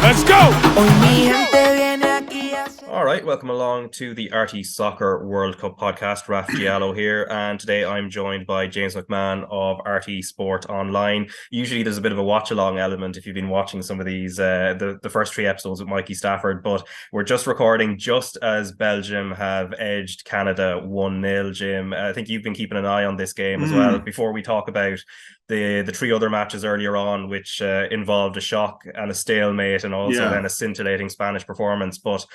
Let's go! All right, welcome along to the RTÉ Soccer World Cup podcast. Raf Diallo here, and today I'm joined by James McMahon of RTÉ Sport Online. Usually there's a bit of a watch-along element if you've been watching some of these, the first three episodes with Mikey Stafford, but we're just recording just as Belgium have edged Canada 1-0, Jim. I think you've been keeping an eye on this game as well. Before we talk about the three other matches earlier on, which involved a shock and a stalemate and also then a scintillating Spanish performance. But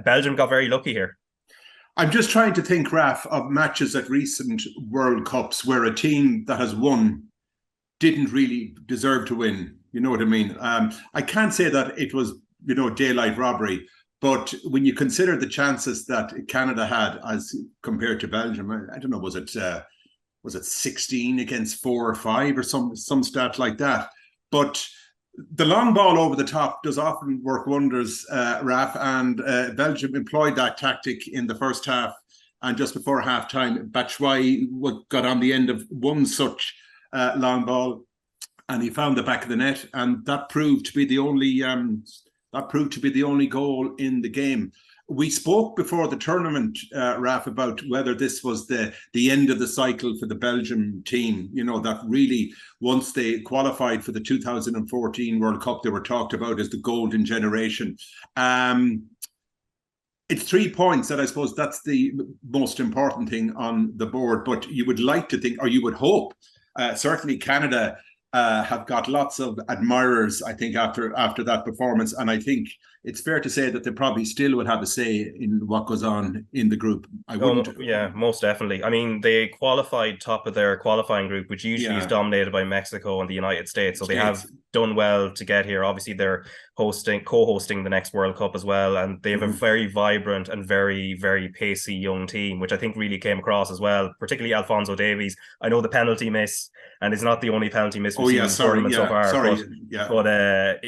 Belgium got very lucky here. I'm just trying to think, Raf, of matches at recent World Cups where a team that has won didn't really deserve to win. You know what I mean? I can't say that it was, daylight robbery, but when you consider the chances that Canada had as compared to Belgium, I don't know, was it 16 against 4 or 5 or some stat like that? But the long ball over the top does often work wonders, Raf, and Belgium employed that tactic in the first half. And just before half-time, Batshuayi got on the end of one such long ball, and he found the back of the net, and that proved to be the only goal in the game. We spoke before the tournament, Raf, about whether this was the end of the cycle for the Belgium team. That really, once they qualified for the 2014 World Cup, they were talked about as the golden generation. It's 3 points that I suppose that's the most important thing on the board. But you would like to think, or you would hope, certainly Canada have got lots of admirers, I think, after that performance. And I think it's fair to say that they probably still would have a say in what goes on in the group. Yeah, most definitely. I mean, they qualified top of their qualifying group, which usually is dominated by Mexico and the United States. So they have done well to get here. Obviously, they're co-hosting the next World Cup as well. And they have a very vibrant and very, very pacey young team, which I think really came across as well, particularly Alphonso Davies. I know the penalty miss, and it's not the only penalty miss we've seen in the tournament so far. But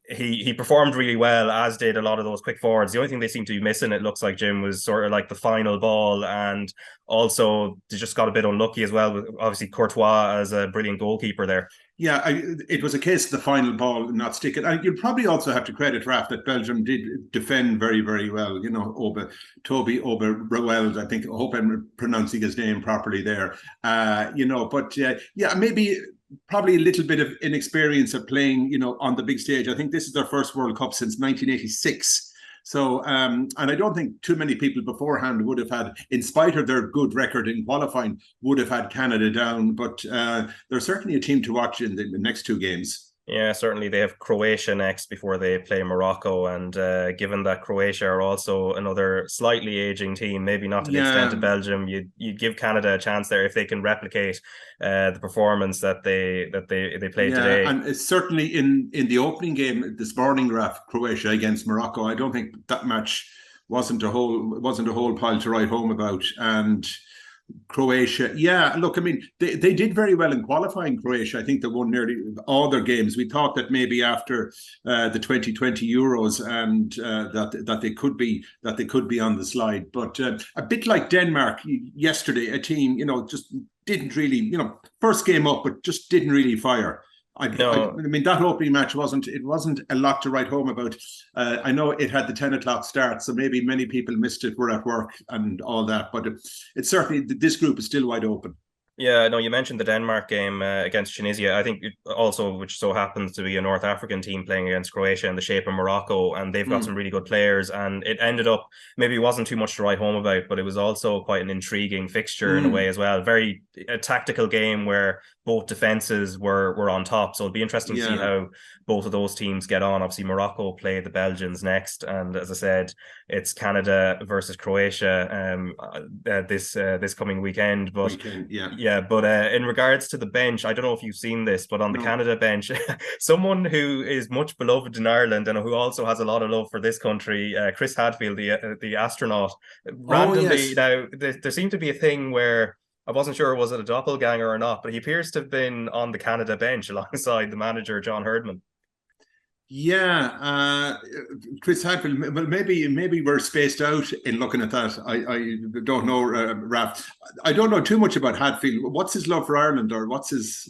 he performed really well, as did a lot of those quick forwards. The only thing they seem to be missing, it looks like, Jim, was sort of like the final ball, and also they just got a bit unlucky as well with obviously Courtois as a brilliant goalkeeper there. Yeah, it was a case of the final ball not sticking. And you'd probably also have to credit, Raf, that Belgium did defend very, very well. Toby Oberweld, I think, I hope I'm pronouncing his name properly there. Maybe probably a little bit of inexperience of playing, on the big stage. I think this is their first World Cup since 1986. So, and I don't think too many people beforehand would have had, in spite of their good record in qualifying, would have had Canada down. But they're certainly a team to watch in the next two games. Yeah, certainly. They have Croatia next before they play Morocco. And given that Croatia are also another slightly aging team, maybe not to the extent of Belgium, you'd give Canada a chance there if they can replicate the performance that they played today. And it's certainly in the opening game this morning, Raf, Croatia against Morocco, I don't think that match wasn't a whole pile to write home about. And Croatia, look, I mean, they did very well in qualifying. Croatia, I think they won nearly all their games. We thought that maybe after the 2020 Euros and that they could be on the slide. But a bit like Denmark yesterday, a team, just didn't really, first game up, but just didn't really fire. I mean, that opening match wasn't a lot to write home about. I know it had the 10 o'clock start, so maybe many people missed it, were at work and all that. But it's certainly, this group is still wide open. Yeah, no, you mentioned the Denmark game against Tunisia. I think also, which so happens to be a North African team playing against Croatia in the shape of Morocco, and they've got some really good players. And it ended up, maybe it wasn't too much to write home about, but it was also quite an intriguing fixture in a way as well. Very a tactical game where both defenses were on top. So it'll be interesting to see how both of those teams get on. Obviously, Morocco play the Belgians next, and as I said, it's Canada versus Croatia this coming weekend. But in regards to the bench, I don't know if you've seen this, but on the Canada bench, someone who is much beloved in Ireland and who also has a lot of love for this country, Chris Hadfield, the astronaut, randomly now there seemed to be a thing where I wasn't sure was it a doppelganger or not, but he appears to have been on the Canada bench alongside the manager John Herdman. Yeah, Chris Hadfield. Well, maybe we're spaced out in looking at that. I don't know, Raf. I don't know too much about Hadfield. What's his love for Ireland, or what's his?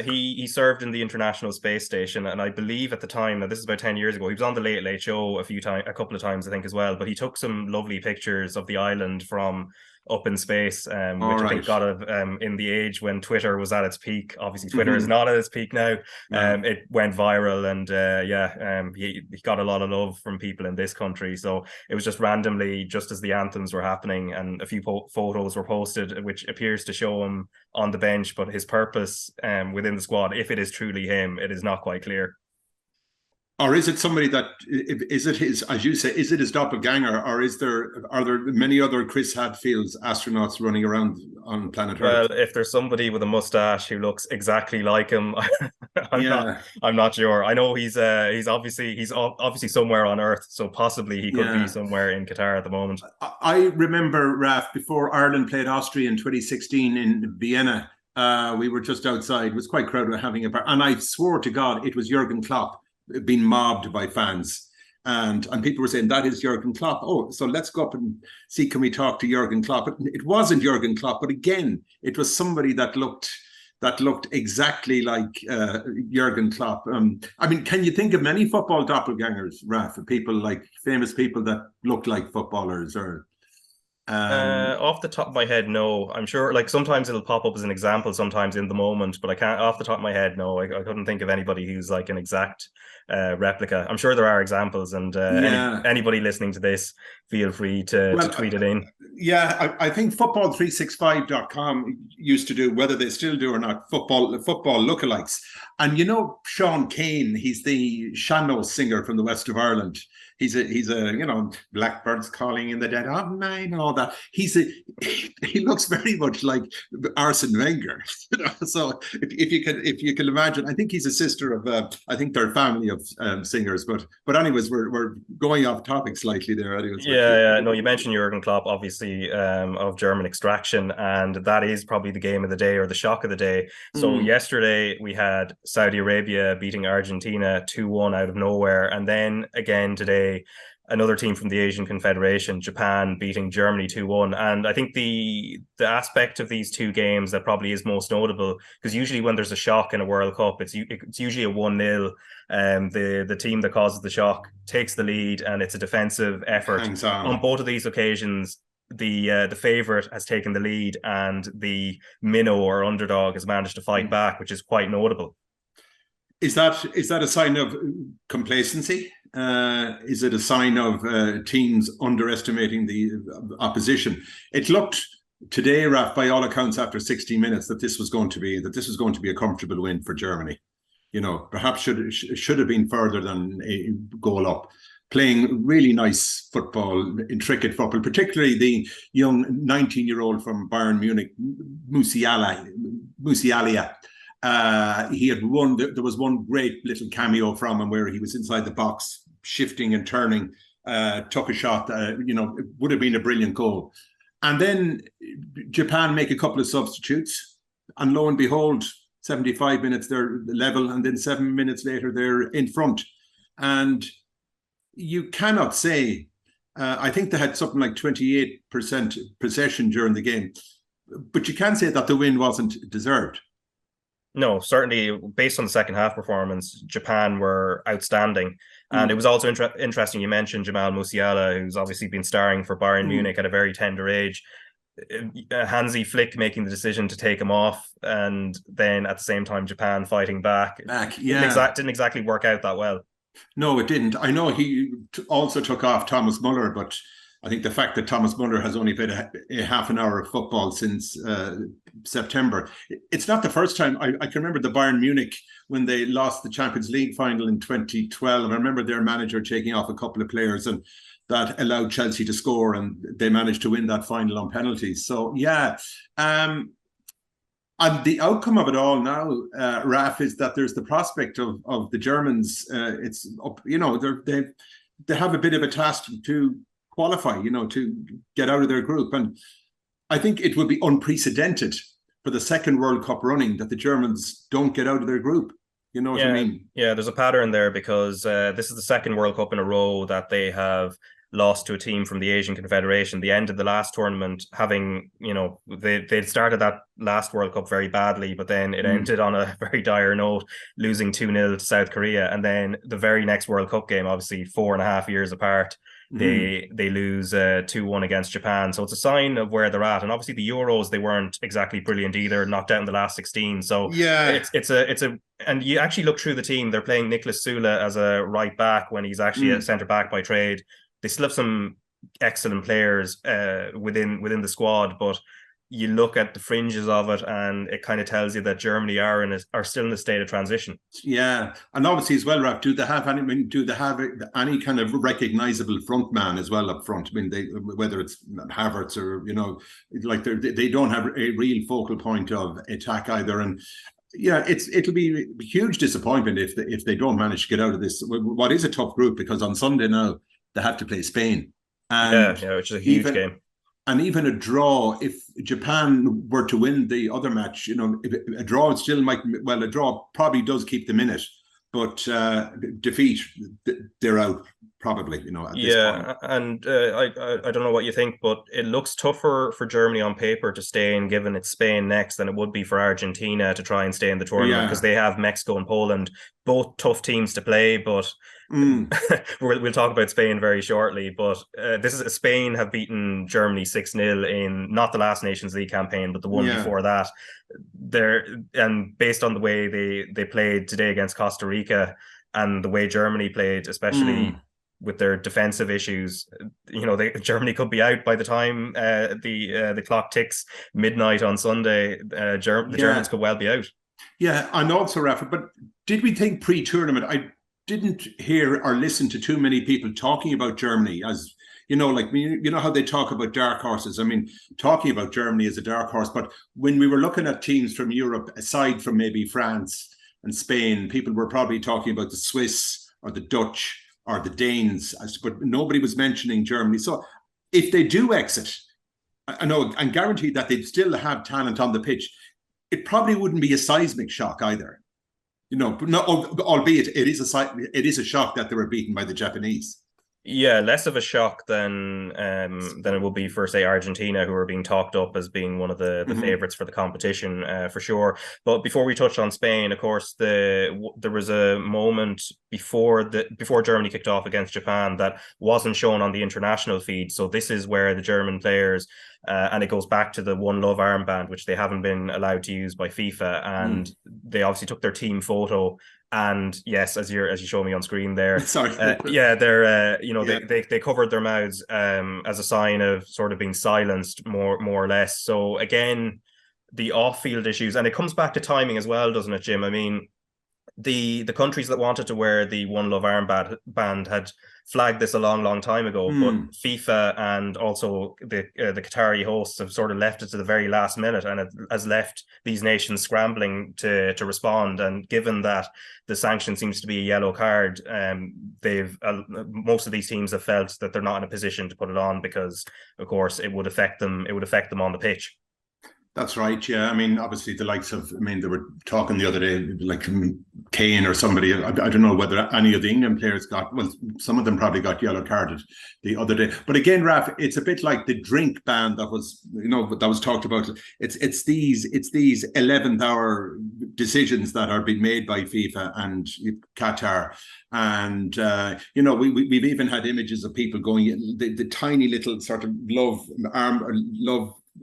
He served in the International Space Station, and I believe at the time, now this is about 10 years ago, he was on the Late Late Show a couple of times, I think, as well. But he took some lovely pictures of the island from up in space, All which I right. think got it in the age when Twitter was at its peak. Obviously, Twitter is Mm-hmm. not at its peak now. Yeah. It went viral, and he got a lot of love from people in this country. So it was just randomly, just as the anthems were happening, and a few photos were posted, which appears to show him on the bench, but his purpose within the squad, if it is truly him, it is not quite clear. Or is it somebody that is it his, as you say, is it his doppelganger, or are there many other Chris Hadfields astronauts running around on planet Earth? Well, if there's somebody with a mustache who looks exactly like him, I'm not Yeah, I'm not sure. I know he's obviously somewhere on Earth, so possibly he could be yeah. somewhere in Qatar at the moment. I remember, Raf, before Ireland played Austria in 2016 in Vienna. We were just outside. It was quite crowded, having a bar, and I swore to God it was Jurgen Klopp being mobbed by fans. And people were saying that is Jurgen Klopp. Oh, so let's go up and see, can we talk to Jurgen Klopp? It wasn't Jurgen Klopp, but again, it was somebody that looked exactly like Jurgen Klopp. I mean, can you think of many football doppelgangers, Raf? People like famous people that look like footballers, or Off the top of my head, no. I'm sure, like sometimes it'll pop up as an example, sometimes in the moment, but I can't off the top of my head. No, I couldn't think of anybody who's like an exact replica. I'm sure there are examples, and yeah. anybody listening to this, feel free to Well, tweet it in. yeah, I think football365.com used to do, whether they still do or not, football lookalikes. And Sean Kane, he's the Shannon singer from the west of Ireland. He's a blackbirds calling in the dead of night and all that. He looks very much like Arsene Wenger. So if you can imagine, I think he's a sister of I think they're a family of singers. But anyways, we're going off topic slightly there. Anyways, but Yeah, no, you mentioned Jurgen Klopp, obviously, of German extraction, and that is probably the game of the day or the shock of the day. So mm, yesterday we had Saudi Arabia beating Argentina 2-1 out of nowhere, and then again today, another team from the Asian Confederation, Japan, beating Germany 2-1. And I think the aspect of these two games that probably is most notable, because usually when there's a shock in a World Cup, it's usually a 1-0. The team that causes the shock takes the lead, and it's a defensive effort. hangs On on. both of these occasions, the favorite has taken the lead, and the minnow or underdog has managed to fight Mm. back, which is quite notable. Is that a sign of complacency? Is it a sign of teams underestimating the opposition? It looked today, Raf, by all accounts, after 60 minutes, that this was going to be a comfortable win for Germany. Perhaps should have been further than a goal up. Playing really nice football, intricate football, particularly the young 19-year-old from Bayern Munich, Musiala. He had won. There was one great little cameo from him where he was inside the box, shifting and turning, took a shot. It would have been a brilliant goal. And then Japan make a couple of substitutes, and lo and behold, 75 minutes they're level, and then 7 minutes later they're in front. And you cannot say. I think they had something like 28% possession during the game, but you can say that the win wasn't deserved. No, certainly based on the second half performance, Japan were outstanding. And it Mm. was also interesting. You mentioned Jamal Musiala, who's obviously been starring for Bayern Mm. Munich at a very tender age. Hansi Flick making the decision to take him off, and then at the same time, Japan fighting back. Back, Didn't, yeah. didn't exactly work out that well. No, it didn't. I know he also took off Thomas Muller, but I think the fact that Thomas Muller has only played a half an hour of football since September. It's not the first time. I can remember the Bayern Munich when they lost the Champions League final in 2012. I remember their manager taking off a couple of players, and that allowed Chelsea to score, and they managed to win that final on penalties. So, yeah. And the outcome of it all now, Raf, is that there's the prospect of the Germans. It's up, they have a bit of a task to qualify, to get out of their group. And I think it would be unprecedented for the second World Cup running that the Germans don't get out of their group. You know what I mean? Yeah, there's a pattern there because this is the second World Cup in a row that they have lost to a team from the Asian Confederation. The end of the last tournament, having, they started that last World Cup very badly, but then it ended on a very dire note, losing 2-0 to South Korea. And then the very next World Cup game, obviously 4.5 years apart, they lose 2-1 against Japan. So it's a sign of where they're at. And obviously the Euros, they weren't exactly brilliant either, knocked out in the last 16. So and you actually look through the team, they're playing Nicolas Sula as a right back when he's actually a centre back by trade. They still have some excellent players within the squad, but you look at the fringes of it, and it kind of tells you that Germany are still in a state of transition. Yeah, and obviously as well, Raf, do they have any kind of recognisable front man as well up front? I mean, whether it's Havertz or like they don't have a real focal point of attack either, and. Yeah, it'll be a huge disappointment if they don't manage to get out of this. What is a tough group, because on Sunday now they have to play Spain, and which is a huge game. And even a draw, if Japan were to win the other match, a draw still a draw probably does keep them in it, but defeat, they're out probably. At this point. And I don't know what you think, but it looks tougher for Germany on paper to stay in, given it's Spain next, than it would be for Argentina to try and stay in the tournament, because they have Mexico and Poland, both tough teams to play, but. We'll talk about Spain very shortly, but Spain have beaten Germany 6-0 in not the last Nations League campaign, but the one before that. And based on the way they played today against Costa Rica and the way Germany played, especially with their defensive issues, Germany could be out by the time the clock ticks midnight on Sunday. The Germans could well be out. Yeah, and also, Rafa, but did we think pre-tournament? I didn't hear or listen to too many people talking about Germany as, how they talk about dark horses. I mean, talking about Germany as a dark horse, but when we were looking at teams from Europe, aside from maybe France and Spain, people were probably talking about the Swiss or the Dutch or the Danes, but nobody was mentioning Germany. So if they do exit, I know, and guaranteed that they'd still have talent on the pitch, it probably wouldn't be a seismic shock either. Albeit it is a shock that they were beaten by the Japanese. Yeah, less of a shock than it would be for, say, Argentina, who are being talked up as being one of the favourites for the competition, for sure. But before we touch on Spain, of course, there was a moment before Germany kicked off against Japan that wasn't shown on the international feed. So this is where the German players, and it goes back to the One Love armband, which they haven't been allowed to use by FIFA, and they obviously took their team photo. And yes, as you show me on screen there, they covered their mouths as a sign of sort of being silenced, more or less. So again, the off-field issues, and it comes back to timing as well, doesn't it, Jim? I mean, the countries that wanted to wear the One Love armband had flagged this a long time ago, but FIFA and also the Qatari hosts have sort of left it to the very last minute, and it has left these nations scrambling to respond. And given that the sanction seems to be a yellow card, most of these teams have felt that they're not in a position to put it on because, of course, it would affect them on the pitch. That's right. Yeah, I mean, obviously the likes of, they were talking the other day, like Kane or somebody. I don't know whether any of the England players some of them probably got yellow carded the other day. But again, Raf, it's a bit like the drink ban that was talked about. It's these 11th hour decisions that are being made by FIFA and Qatar. And we've even had images of people going in the tiny little sort of love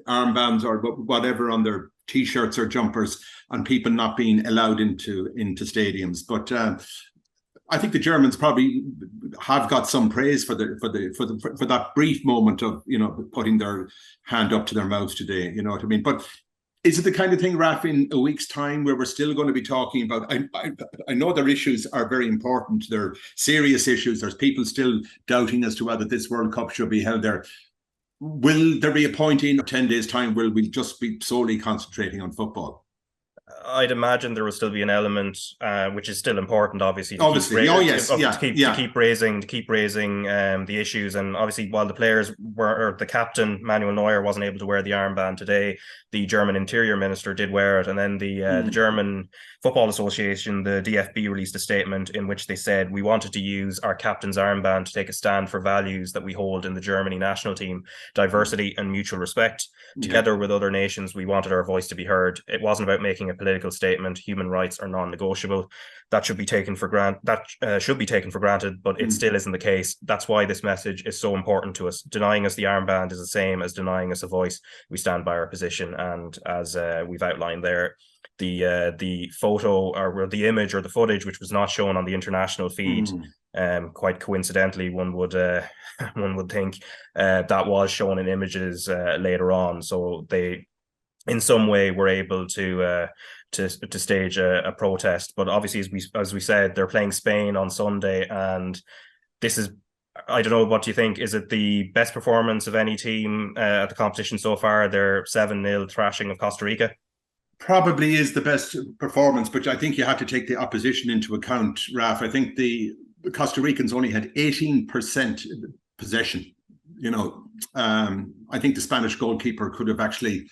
armbands or whatever on their t-shirts or jumpers, and people not being allowed into stadiums. But I think the Germans probably have got some praise for that brief moment of putting their hand up to their mouths today. You know what I mean? But is it the kind of thing, Raf, in a week's time where we're still going to be talking about? I know their issues are very important. They're serious issues. There's people still doubting as to whether this World Cup should be held there. Will there be a point in 10 days' time where we'll just be solely concentrating on football? I'd imagine there will still be an element, which is still important, obviously, Obviously, oh yes, yeah, to keep raising the issues. And obviously, while the players were, or the captain Manuel Neuer wasn't able to wear the armband today, the German Interior Minister did wear it, and then the German Football Association, the DFB, released a statement in which they said we wanted to use our captain's armband to take a stand for values that we hold in the Germany national team: diversity and mutual respect. Together with other nations, we wanted our voice to be heard. It wasn't about making a political statement. Human rights are non-negotiable. That should be taken for granted. But it still isn't the case. That's why this message is so important to us. Denying us the armband is the same as denying us a voice. We stand by our position, and as we've outlined there, the photo or the image or the footage, which was not shown on the international feed, quite coincidentally, one would think that was shown in images later on. So they, in some way, were able to stage a protest. But obviously, as we said, they're playing Spain on Sunday, and this is, I don't know, what do you think? Is it the best performance of any team at the competition so far? Their 7-0 thrashing of Costa Rica? Probably is the best performance, but I think you have to take the opposition into account, Raf. I think the Costa Ricans only had 18% possession. I think the Spanish goalkeeper could have actually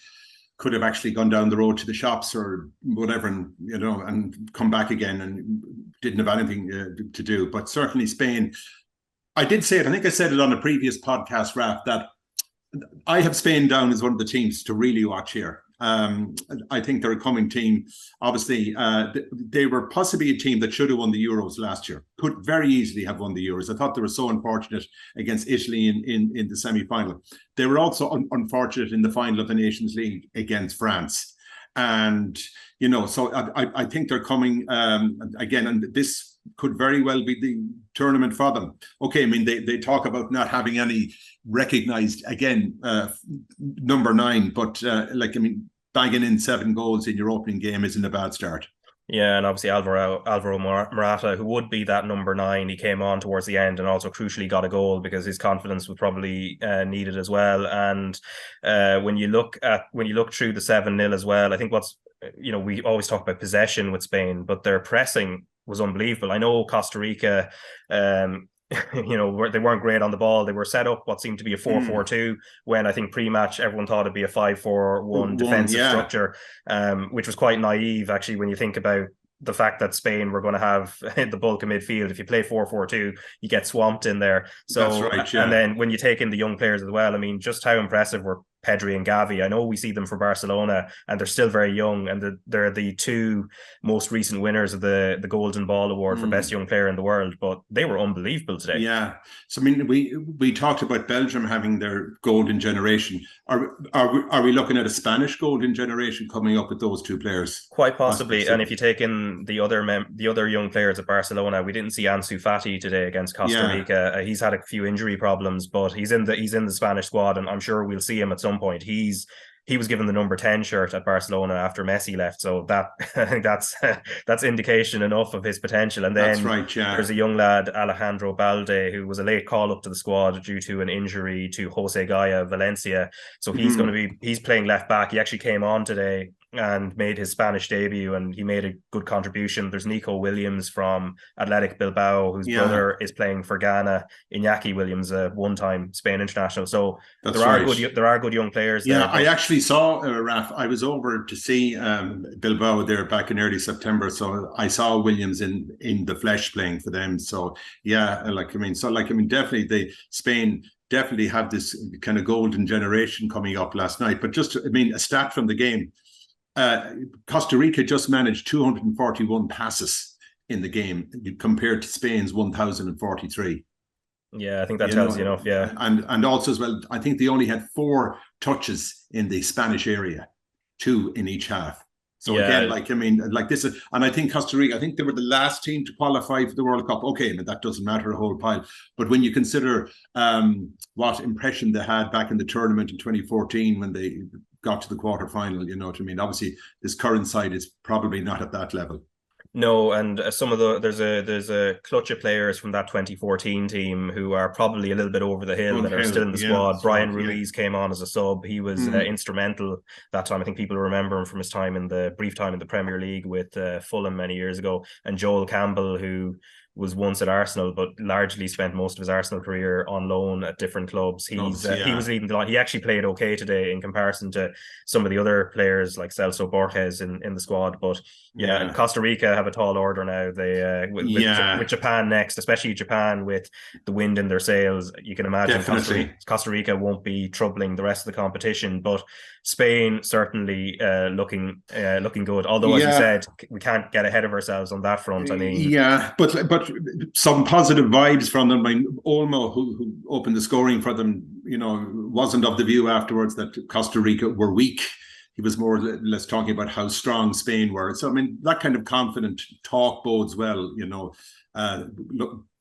gone down the road to the shops or whatever, and come back again, and didn't have anything to do. But certainly Spain, I did say it, I think I said it on a previous podcast, Raf, that I have Spain down as one of the teams to really watch here. I think they're a coming team. Obviously, they were possibly a team that should have won the Euros last year. Could very easily have won the Euros. I thought they were so unfortunate against Italy in the semi-final. They were also unfortunate in the final of the Nations League against France. And, so I think they're coming again, and this could very well be the tournament for them. Okay, I mean, they talk about not having any recognised, again, number 9, but bagging in 7 goals in your opening game isn't a bad start. Yeah, and obviously Alvaro Morata, who would be that number 9, he came on towards the end and also crucially got a goal because his confidence was probably needed as well. And when you look through the 7-0 as well, I think we always talk about possession with Spain, but their pressing was unbelievable. I know Costa Rica, they weren't great on the ball. They were set up what seemed to be a 4-4-2 when I think pre-match everyone thought it'd be a 5-4-1 defensive structure, which was quite naive actually when you think about the fact that Spain were going to have the bulk of midfield. If you play 4-4-2, you get swamped in there. So that's right, yeah. And then when you take in the young players as well, I mean, just how impressive were Pedri and Gavi. I know we see them for Barcelona and they're still very young, and they're the 2 most recent winners of the Golden Ball Award for best young player in the world, but they were unbelievable today. Yeah. So I mean, we talked about Belgium having their golden generation. Are we looking at a Spanish golden generation coming up with those 2 players? Quite possibly. And if you take in the other young players at Barcelona, we didn't see Ansu Fati today against Costa Rica. He's had a few injury problems, but he's in the Spanish squad, and I'm sure we'll see him at some point. He was given the number 10 shirt at Barcelona after Messi left, so that I think that's indication enough of his potential. And then that's right, yeah. There's a young lad, Alejandro Balde, who was a late call up to the squad due to an injury to Jose Gaya Valencia. So he's playing left back. He actually came on today and made his Spanish debut, and he made a good contribution. There's Nico Williams from Athletic Bilbao, whose brother is playing for Ghana, Iñaki Williams, a one-time Spain international. So there are good young players there. I actually saw, Raf, I was over to see Bilbao there back in early September, so I saw Williams in the flesh playing for them. So definitely Spain definitely have this kind of golden generation coming up last night. But just, a stat from the game, Costa Rica just managed 241 passes in the game compared to Spain's 1,043. Yeah, I think that tells you enough. Yeah, and also as well, I think they only had 4 touches in the Spanish area, 2 in each half. So again, this is, and I think Costa Rica, I think they were the last team to qualify for the World Cup. Okay, that doesn't matter a whole pile. But when you consider what impression they had back in the tournament in 2014 when they got to the quarterfinal, you know what I mean? Obviously, this current side is probably not at that level. No, and there's a clutch of players from that 2014 team who are probably a little bit over the hill that are still in the squad. Brian Ruiz came on as a sub. He was instrumental that time. I think people remember him from his time in the brief time in the Premier League with Fulham many years ago. And Joel Campbell, who was once at Arsenal, but largely spent most of his Arsenal career on loan at different clubs. He was leading the line. He actually played okay today in comparison to some of the other players like Celso Borges in the squad. But and Costa Rica have a tall order now. They with Japan next, especially Japan with the wind in their sails. You can imagine Costa Rica won't be troubling the rest of the competition, but Spain certainly looking good. Although, as you said, we can't get ahead of ourselves on that front. I mean, but some positive vibes from them. I mean, Olmo, who opened the scoring for them, wasn't of the view afterwards that Costa Rica were weak. He was more or less talking about how strong Spain were. So, I mean, that kind of confident talk bodes well,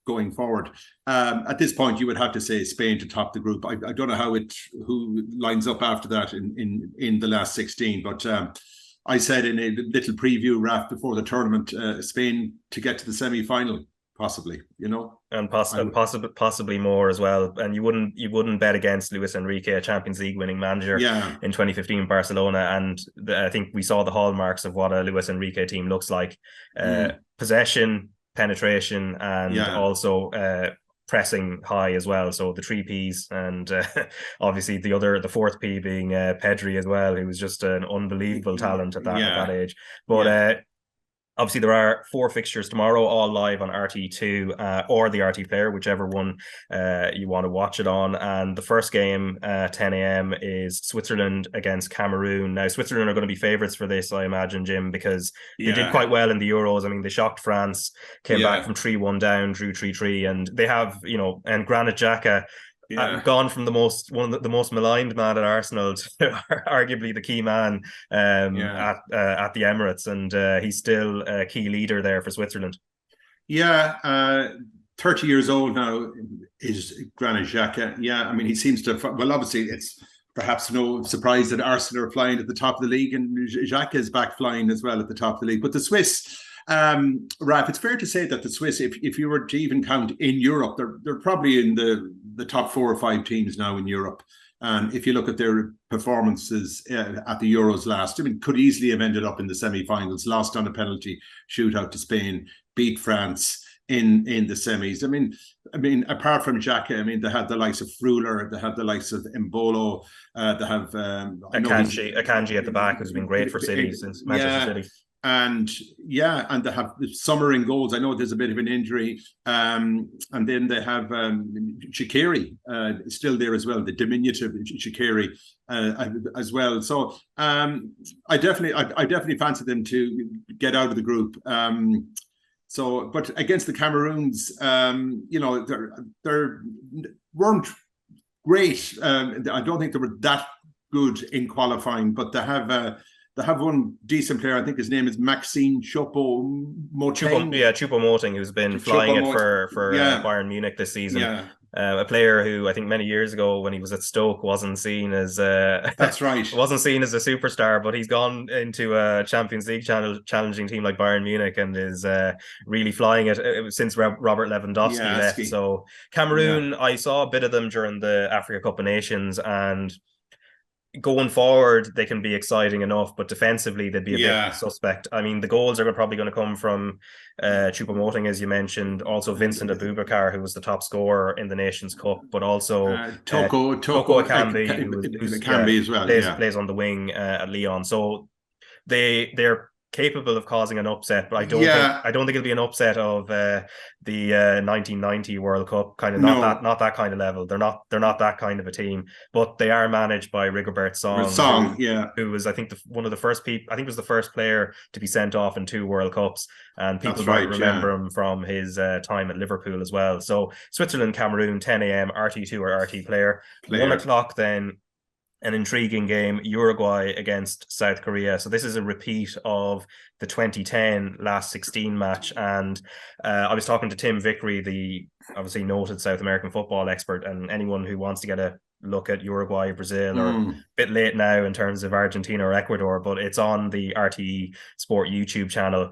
going forward. At this point, you would have to say Spain to top the group. I don't know who lines up after that in the last 16, but I said in a little preview, Raf, before the tournament, Spain to get to the semi-final, possibly, and possibly more as well. And you wouldn't bet against Luis Enrique, a Champions League winning manager in 2015 Barcelona. And I think we saw the hallmarks of what a Luis Enrique team looks like: possession, penetration, and also pressing high as well. So the three P's, and obviously the fourth P being Pedri as well, who was just an unbelievable talent at that age. But obviously, there are 4 fixtures tomorrow, all live on RTÉ2 or the RTÉ Player, whichever one you want to watch it on. And the first game, 10 a.m., is Switzerland against Cameroon. Now, Switzerland are going to be favourites for this, I imagine, Jim, because they did quite well in the Euros. I mean, they shocked France, came back from 3-1 down, drew 3-3, and they have, and Granit Xhaka, gone from one of the most maligned man at Arsenal to arguably the key man at the Emirates, and he's still a key leader there for Switzerland. 30 years old now is Granit Xhaka. I mean, he seems to. Well, obviously, it's perhaps no surprise that Arsenal are flying at the top of the league, and Xhaka is back flying as well at the top of the league. But the Swiss. Raf, it's fair to say that the Swiss, if you were to even count in Europe, they're probably in the top 4 or 5 teams now in Europe. And if you look at their performances at the Euros last, I mean, could easily have ended up in the semi-finals, lost on a penalty shootout to Spain, beat France in the semis. I mean, apart from Xhaka, I mean, they had the likes of Freuler, they had the likes of Mbolo, they have Akanji at the back, who's been great for City since Manchester City. And they have Summer in goals. I know there's a bit of an injury. And then they have Shaqiri still there as well, the diminutive Shaqiri as well. So I definitely fancy them to get out of the group. But against the Cameroons, they weren't great. I don't think they were that good in qualifying, but they have one decent player. I think his name is Maxime Choupo-Moting. Choupo-Moting, who's been flying it for Bayern Munich this season. A player who I think many years ago when he was at Stoke wasn't seen as that's right. wasn't seen as a superstar, but he's gone into a Champions League challenging team like Bayern Munich and is really flying it since Robert Lewandowski left. So Cameroon, I saw a bit of them during the Africa Cup of Nations, and going forward, they can be exciting enough, but defensively, they'd be a bit suspect. I mean, the goals are probably going to come from Choupo-Moting, as you mentioned, also Vincent Aboubakar, who was the top scorer in the Nations Cup, but also Toko Ekambi as well. Plays on the wing at Lyon. So they're capable of causing an upset, but I don't think it'll be an upset of the 1990 World Cup kind of not that kind of level. They're not that kind of a team, but they are managed by Rigobert Song, who was I think one of the first people. I think was the first player to be sent off in 2 World Cups, and people might remember him from his time at Liverpool as well. So Switzerland, Cameroon, 10 a.m. RT2 or RT Player. 1 o'clock then. An intriguing game, Uruguay against South Korea. So this is a repeat of the 2010 last 16 match. And I was talking to Tim Vickery, the obviously noted South American football expert, and anyone who wants to get a look at Uruguay, Brazil, or a Mm. bit late now in terms of Argentina or Ecuador, but it's on the RTÉ Sport YouTube channel.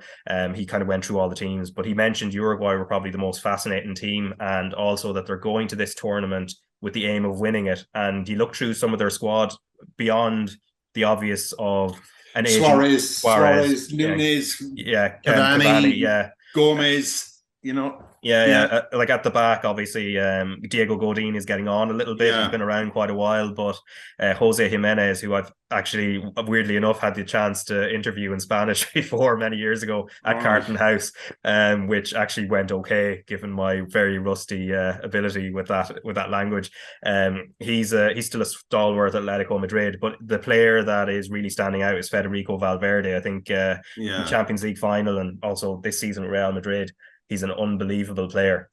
He kind of went through all the teams, but he mentioned Uruguay were probably the most fascinating team, and also that they're going to this tournament with the aim of winning it. And you look through some of their squad beyond the obvious of an aging Suarez, yeah, Nunes, yeah, Cavani, Cavani, yeah. Gomez, Yeah, yeah, like at the back, obviously, Diego Godin is getting on a little bit. He's yeah. been around quite a while, but Jose Jimenez, who I've actually, weirdly enough, had the chance to interview in Spanish before many years ago at All right. Carton House, which actually went okay, given my very rusty ability with that language. He's still a stalwart at Atletico Madrid, but the player that is really standing out is Federico Valverde. I think in the Yeah. Champions League final and also this season at Real Madrid, he's an unbelievable player.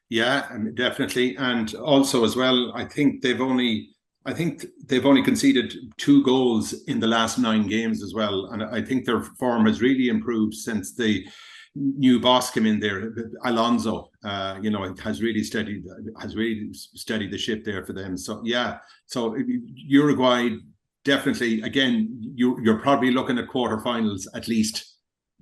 Yeah, definitely. And also as well, I think they've only conceded 2 goals in the last 9 games as well. And I think their form has really improved since the new boss came in there. Alonso, has really steadied the ship there for them. So yeah, so Uruguay definitely, again, you're probably looking at quarterfinals at least.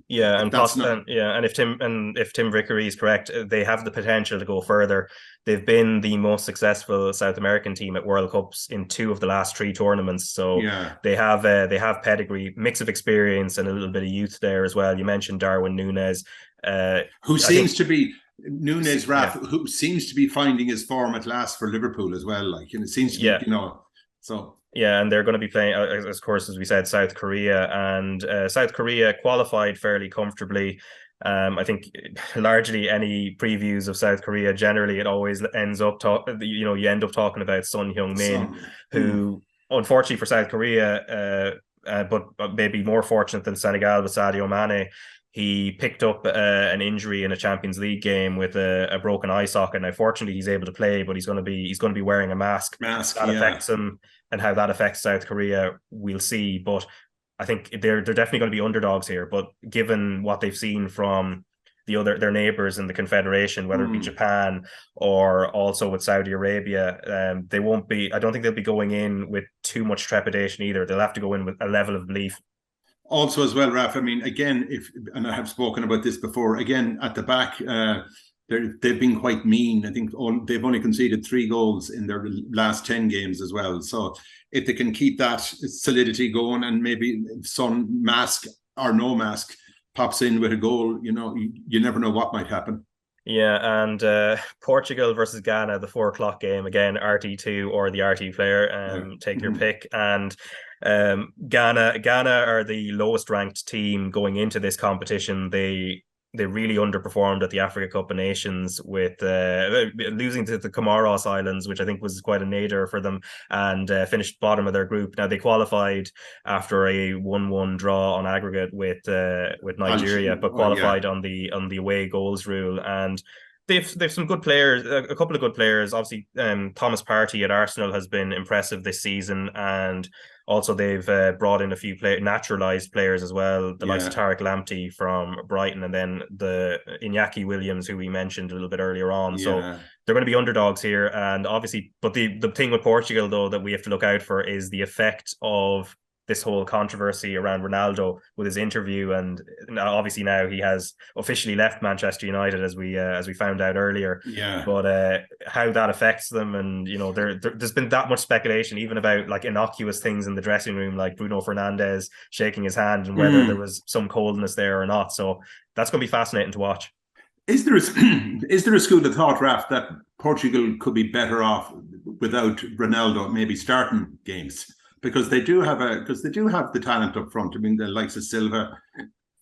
Yeah, If and that's not, if Tim Vickery is correct, they have the potential to go further. They've been the most successful South American team at World Cups in 2 of the last 3 tournaments. So yeah, they have pedigree, mix of experience, and a little bit of youth there as well. You mentioned Darwin Núñez, who I seems think, to be Nunes yeah, Raf, who seems to be finding his form at last for Liverpool as well. Like, it seems to be, yeah. so Yeah, and they're going to be playing, of course, as we said, South Korea, and South Korea qualified fairly comfortably. I think largely any previews of South Korea, generally, it always ends up you end up talking about Son Heung-min, some. who, unfortunately for South Korea, but maybe more fortunate than Senegal with Sadio Mane, he picked up an injury in a Champions League game with a broken eye socket. Now, fortunately, he's able to play, but he's going to be wearing a mask. Mask, That yeah. affects him, and how that affects South Korea, we'll see. But I think they're definitely going to be underdogs here. But given what they've seen from their neighbors in the Confederation, whether it be Mm. Japan or also with Saudi Arabia, they won't be. I don't think they'll be going in with too much trepidation either. They'll have to go in with a level of belief. Also, as well, Raf, I mean, again, and I have spoken about this before, again, at the back, they've been quite mean. I think they've only conceded 3 goals in their last 10 games as well. So if they can keep that solidity going, and maybe some mask or no mask pops in with a goal, you never know what might happen. Yeah, and Portugal versus Ghana, the 4 o'clock game, again, RT2 or the RT player, Yeah. take your pick. And Ghana are the lowest ranked team going into this competition. They really underperformed at the Africa Cup of Nations with losing to the Comoros Islands, which I think was quite a nadir for them, and finished bottom of their group. Now they qualified after a 1-1 draw on aggregate with Nigeria, but Well, yeah, qualified on the away goals rule. And they've some good players, a couple of good players. Obviously, Thomas Partey at Arsenal has been impressive this season, and also they've brought in a few naturalized players as well, the likes of yeah, Tariq Lamptey from Brighton, and then the Iñaki Williams, who we mentioned a little bit earlier on. So yeah. they're going to be underdogs here, and obviously, but the thing with Portugal though that we have to look out for is the effect of this whole controversy around Ronaldo with his interview, and obviously now he has officially left Manchester United, as we found out earlier. Yeah. But how that affects them, and there's been that much speculation even about like innocuous things in the dressing room, like Bruno Fernandes shaking his hand, and whether there Mm. was some coldness there or not. So that's going to be fascinating to watch. Is there is there a school of thought, Raf, that Portugal could be better off without Ronaldo maybe starting games? Because they do have the talent up front. I mean, the likes of Silva,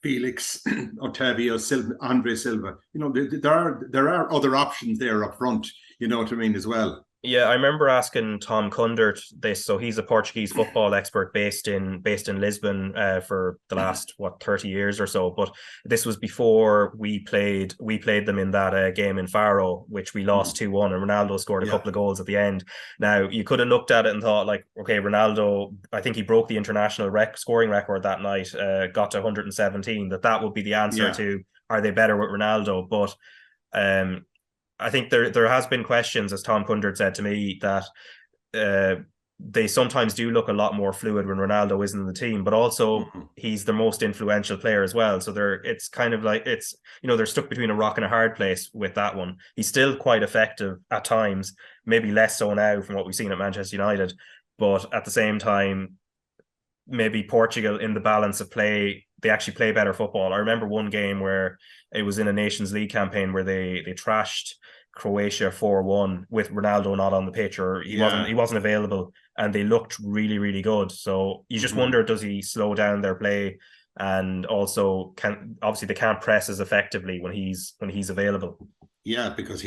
Felix, Otavio, Silva, Andre Silva. There are other options there up front. You know what I mean as well. Yeah, I remember asking Tom Kundert this. So he's a Portuguese football expert based in Lisbon for the last 30 years or so. But this was before we played them in that game in Faro, which we lost 2-1, and Ronaldo scored a couple of goals at the end. Now you could have looked at it and thought like, okay, Ronaldo, I think he broke the international scoring record that night, got to 117. That would be the answer to, are they better with Ronaldo? But I think there has been questions, as Tom Kundert said to me, that they sometimes do look a lot more fluid when Ronaldo isn't in the team, but also he's the most influential player as well. So it's kind of like they're stuck between a rock and a hard place with that one. He's still quite effective at times, maybe less so now from what we've seen at Manchester United, but at the same time, maybe Portugal in the balance of play, they actually play better football. I remember one game where it was in a Nations League campaign where they trashed Croatia 4-1 with Ronaldo not on the pitch, or he wasn't available, and they looked really, really good. So you just wonder, does he slow down their play? And also they can't press as effectively when he's available. Yeah, because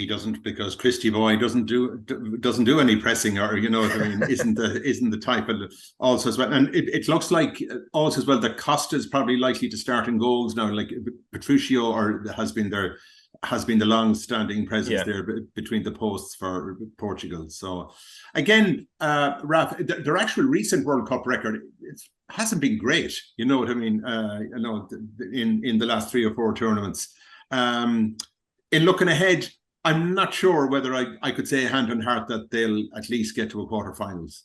Christy Boy doesn't do any pressing, or isn't the type of also as well. And it looks like also as well that Costa is probably likely to start in goals now. Like Patricio has been the long-standing presence there between the posts for Portugal. So again, Raf, their actual recent World Cup record hasn't been great. You know what I mean? In the last 3 or 4 tournaments. In looking ahead, I'm not sure whether I could say hand on heart that they'll at least get to a quarterfinals.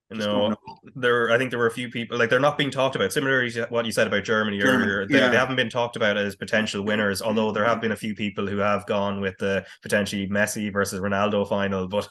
No, I think there were a few people, like, they're not being talked about. Similar to what you said about Germany earlier, they haven't been talked about as potential winners, although there have been a few people who have gone with the potentially Messi versus Ronaldo final. But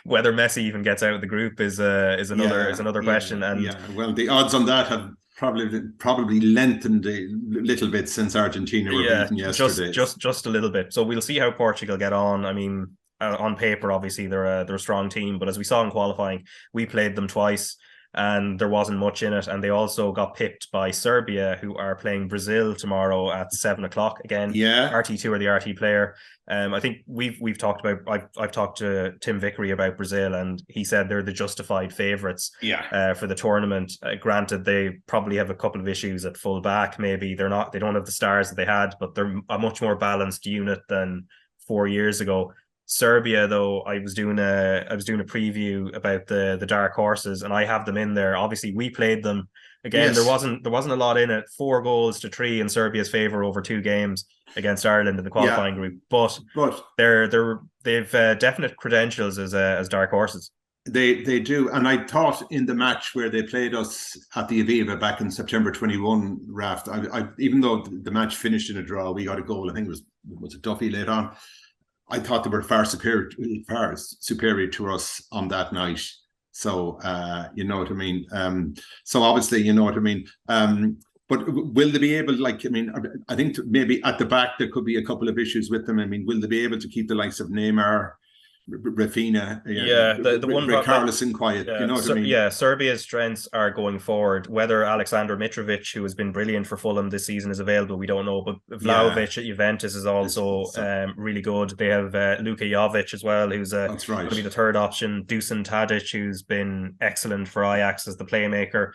whether Messi even gets out of the group is another question. And well, the odds on that have probably lengthened a little bit since Argentina were beaten yesterday. Just a little bit. So we'll see how Portugal get on. I mean, on paper, obviously they're a strong team, but as we saw in qualifying, we played them twice and there wasn't much in it. And they also got pipped by Serbia, who are playing Brazil tomorrow at 7:00 again. Yeah, RT2 or the RT Player. I think we've talked about. I've talked to Tim Vickery about Brazil, and he said they're the justified favourites. For the tournament. Granted, they probably have a couple of issues at full back. Maybe they don't have the stars that they had, but they're a much more balanced unit than 4 years ago. Serbia, though, I was doing a preview about the dark horses, and I have them in there. Obviously, we played them again. Yes. There wasn't a lot in it. 4-3 in Serbia's favor over 2 games against Ireland in the qualifying group, but they've definite credentials as dark horses. They do, and I thought in the match where they played us at the Aviva back in September 21, Raft, even though the match finished in a draw, we got a goal. I think it was a Duffy late on. I thought they were far superior to us on that night. So you know what I mean. So obviously, you know what I mean. But will they be able? I think maybe at the back there could be a couple of issues with them. I mean, will they be able to keep the likes of Neymar, Rafinha, the one Carlson quiet? You know what I mean? Yeah, Serbia's strengths are going forward. Whether Aleksandar Mitrovic, who has been brilliant for Fulham this season, is available, we don't know. But Vlahovic at Juventus is also really good. They have Luka Jovic as well, who's going to be the third option. Dusan Tadic, who's been excellent for Ajax as the playmaker.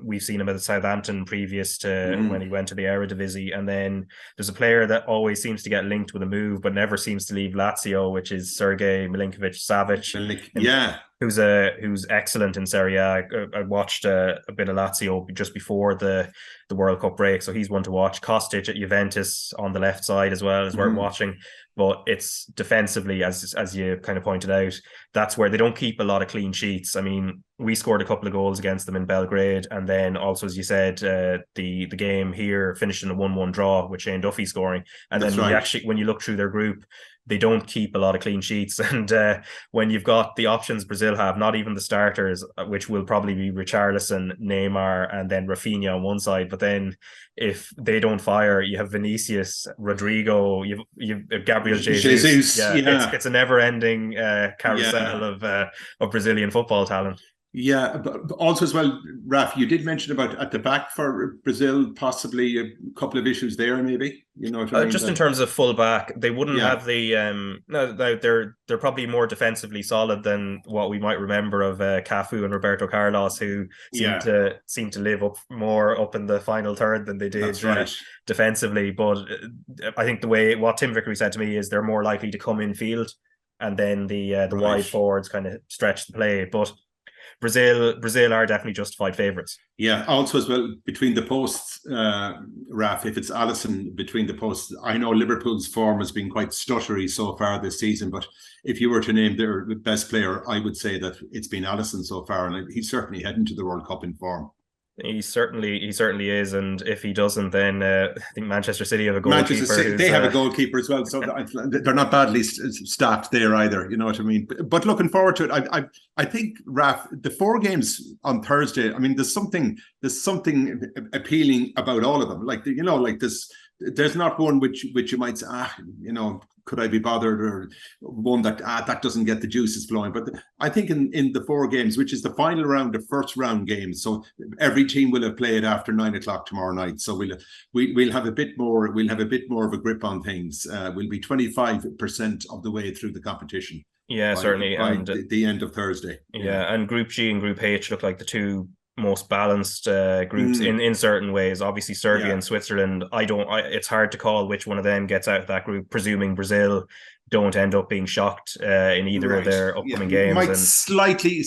We've seen him at Southampton previous to when he went to the Eredivisie, and then there's a player that always seems to get linked with a move but never seems to leave Lazio, which is Sergej Milinkovic-Savic. Who's excellent in Serie A. I watched a bit of Lazio just before the World Cup break, so he's one to watch. Kostic at Juventus on the left side as well is worth watching. But it's defensively, as you kind of pointed out, that's where they don't keep a lot of clean sheets. I mean, we scored a couple of goals against them in Belgrade, and then also, as you said, the game here finished in a 1-1 draw with Shane Duffy scoring. And then when you look through their group, they don't keep a lot of clean sheets. And when you've got the options Brazil have, not even the starters, which will probably be Richarlison, Neymar, and then Rafinha on one side. But then if they don't fire, you have Vinicius, Rodrigo, you've Gabriel Jesus. It's a never-ending carousel of Brazilian football talent. Yeah, but also as well, Raf, you did mention about at the back for Brazil, possibly a couple of issues there, maybe. You know what I mean? Just in terms of full back, they wouldn't have the they're probably more defensively solid than what we might remember of Cafu and Roberto Carlos, who seem to live up in the final third than they did defensively. But I think what Tim Vickery said to me is they're more likely to come in field, and then the wide forwards kind of stretch the play. But Brazil are definitely justified favourites. Yeah, also as well, between the posts, Raf, if it's Alisson between the posts, I know Liverpool's form has been quite stuttery so far this season, but if you were to name their best player, I would say that it's been Alisson so far, and he's certainly heading to the World Cup in form. He certainly is, and if he doesn't, then I think Manchester City have a goalkeeper. Manchester City, they have a goalkeeper as well, so they're not badly stacked there either. You know what I mean? But looking forward to it. I think, Raf, the 4 games on Thursday. I mean, there's something appealing about all of them. Like this. There's not one which you might say, could I be bothered, or one that doesn't get the juices flowing. But I think in the 4 games, which is the final round of first round games, so every team will have played after 9 o'clock tomorrow night. So we'll have a bit more of a grip on things. We'll be 25% of the way through the competition. Yeah, certainly. And the end of Thursday. Yeah, and Group G and Group H look like the two most balanced groups in certain ways. Obviously Serbia and Switzerland, it's hard to call which one of them gets out of that group, presuming Brazil don't end up being shocked in either of their upcoming games. Might slightly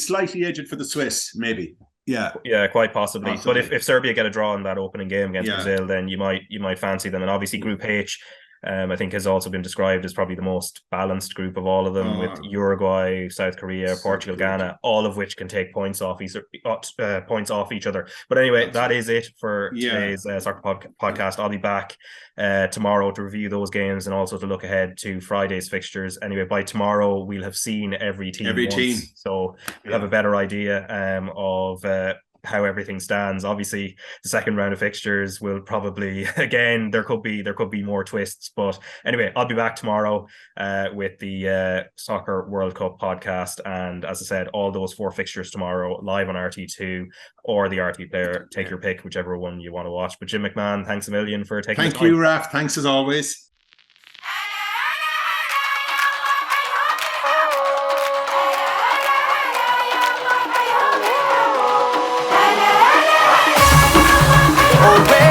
edge it for the Swiss, maybe. Yeah, quite possibly. But if Serbia get a draw in that opening game against Brazil, then you might fancy them. And obviously Group H, I think has also been described as probably the most balanced group of all of them, with Uruguay, South Korea, Portugal, Ghana, all of which can take points off each other. But anyway, that is it for today's soccer podcast. I'll be back tomorrow to review those games and also to look ahead to Friday's fixtures. Anyway, by tomorrow we'll have seen every team, so we'll have a better idea of how everything stands. Obviously the second round of fixtures will probably, again, there could be more twists, but anyway, I'll be back tomorrow with the Soccer World Cup podcast, and as I said, all those 4 fixtures tomorrow live on RT2 or the RTÉ Player. Take your pick, whichever one you want to watch. But Jim McMahon, thanks a million for taking the time. Thank you, Raf. Thanks as always. Away.